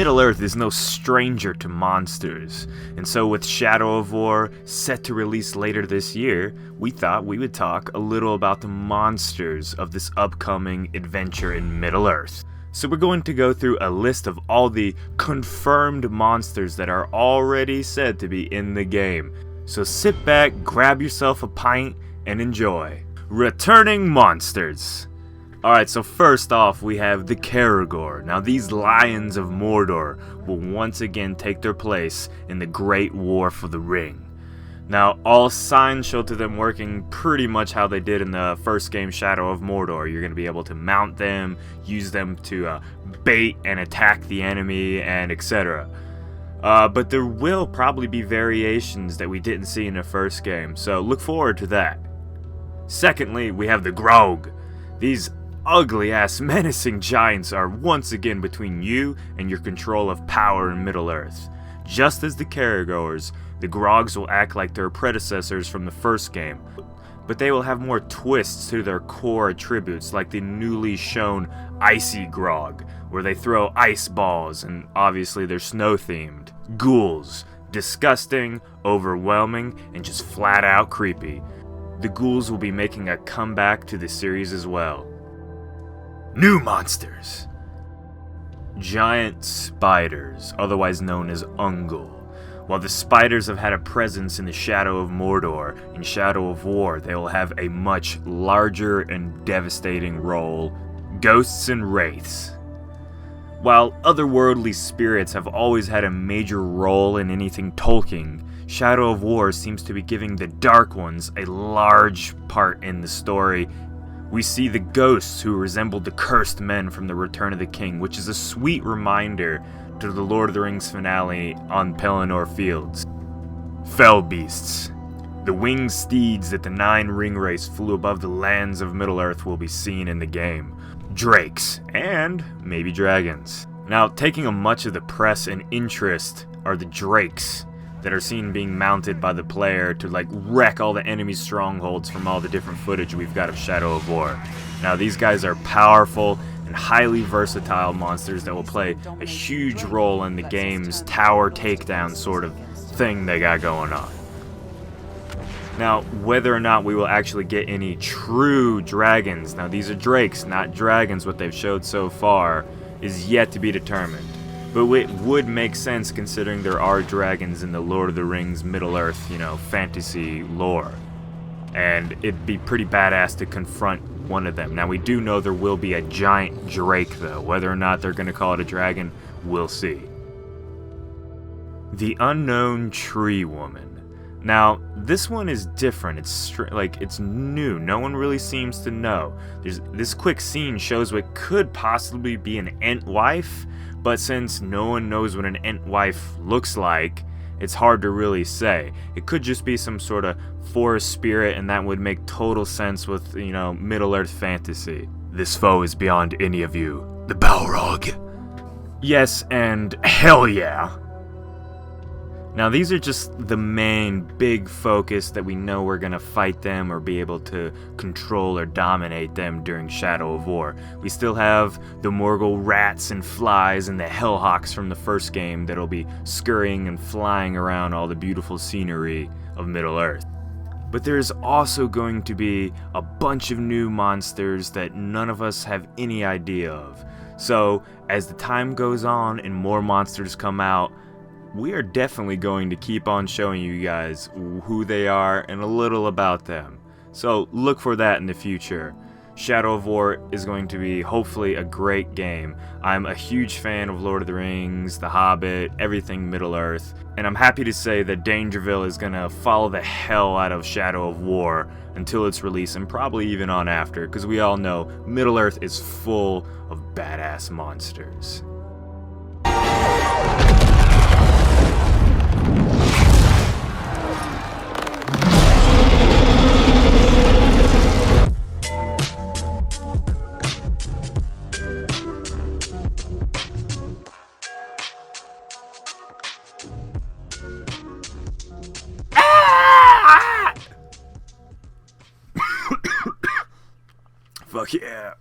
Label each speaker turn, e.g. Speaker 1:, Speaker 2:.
Speaker 1: Middle-earth is no stranger to monsters, and so with Shadow of War set to release later this year, we thought we would talk a little about the monsters of this upcoming adventure in Middle-earth. So we're going to go through a list of all the confirmed monsters that are already said to be in the game. So sit back, grab yourself a pint, and enjoy. Returning monsters. Alright, so first off we have the Caragor. Now these Lions of Mordor will once again take their place in the Great War for the Ring. Now all signs show to them working pretty much how they did in the first game, Shadow of Mordor. You're going to be able to mount them, use them to bait and attack the enemy, and etc. But there will probably be variations that we didn't see in the first game, so look forward to that. Secondly, we have the Grog. These ugly-ass menacing giants are once again between you and your control of power in Middle-earth. Just as the Caragors, the Grogs will act like their predecessors from the first game, but they will have more twists to their core attributes, like the newly shown Icy Grog, where they throw ice balls, and obviously they're snow-themed. Ghouls. Disgusting, overwhelming, and just flat-out creepy. The ghouls will be making a comeback to the series as well. New monsters. Giant spiders, otherwise known as Ungol. While the spiders have had a presence in the Shadow of Mordor, in Shadow of War they will have a much larger and devastating role. Ghosts and wraiths. While otherworldly spirits have always had a major role in anything Tolkien, Shadow of War seems to be giving the Dark Ones a large part in the story. We see the ghosts who resembled the cursed men from the Return of the King, which is a sweet reminder to the Lord of the Rings finale on Pelennor Fields. Fell beasts. The winged steeds that the Nine Ring Race flew above the lands of Middle-earth will be seen in the game. Drakes, and maybe dragons. Now, taking up much of the press and interest are the drakes that are seen being mounted by the player to wreck all the enemy strongholds from all the different footage we've got of Shadow of War. Now these guys are powerful and highly versatile monsters that will play a huge role in the game's tower takedown sort of thing they got going on. Now, whether or not we will actually get any true dragons, now these are drakes, not dragons, what they've showed so far, is yet to be determined. But it would make sense considering there are dragons in the Lord of the Rings Middle-earth, fantasy lore. And it'd be pretty badass to confront one of them. Now we do know there will be a giant drake though. Whether or not they're going to call it a dragon, we'll see. The Unknown Tree Woman. Now, this one is different. It's new. No one really seems to know. This quick scene shows what could possibly be an Ent wife, but since no one knows what an Ent wife looks like, it's hard to really say. It could just be some sort of forest spirit, and that would make total sense with, Middle-earth fantasy. This foe is beyond any of you. The Balrog. Yes, and hell yeah. Now these are just the main big focus that we know we're going to fight them or be able to control or dominate them during Shadow of War. We still have the Morgul rats and flies and the Hellhawks from the first game that'll be scurrying and flying around all the beautiful scenery of Middle-earth. But there's also going to be a bunch of new monsters that none of us have any idea of. So as the time goes on and more monsters come out, we are definitely going to keep on showing you guys who they are and a little about them. So look for that in the future. Shadow of War is going to be hopefully a great game. I'm a huge fan of Lord of the Rings, The Hobbit, everything Middle-earth, and I'm happy to say that DangerVille is going to follow the hell out of Shadow of War until its release, and probably even on after, because we all know Middle-earth is full of badass monsters. Fuck yeah.